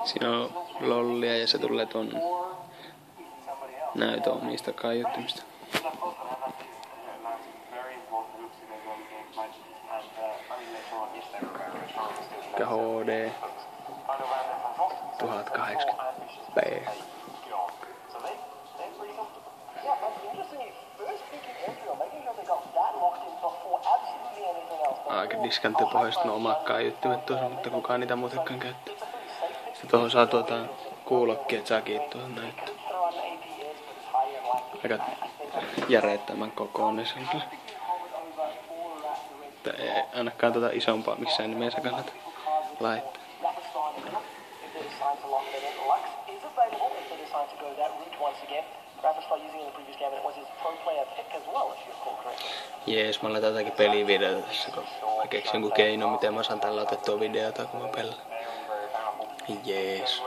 Siinä on lollia ja se tulee ton näytön omista kaiuttimista. HD 1080p. Aika diskanttipohjaiset no omat kaiuttimet tuossa, mutta kukaan niitä muutenkaan käyttää. Sitten tuohon saa kuulokkeet sakit tuohon näyttää. Aika järjettömän kokoinen se on kyllä. Ei ainakaan isompaa missään nimessä kannata laittaa. Jees, mä laitan jotakin pelivideota tässä, kun mä keksin jonkun keino, miten mä saan tällä otettua videota, kun mä pelaan. Jees.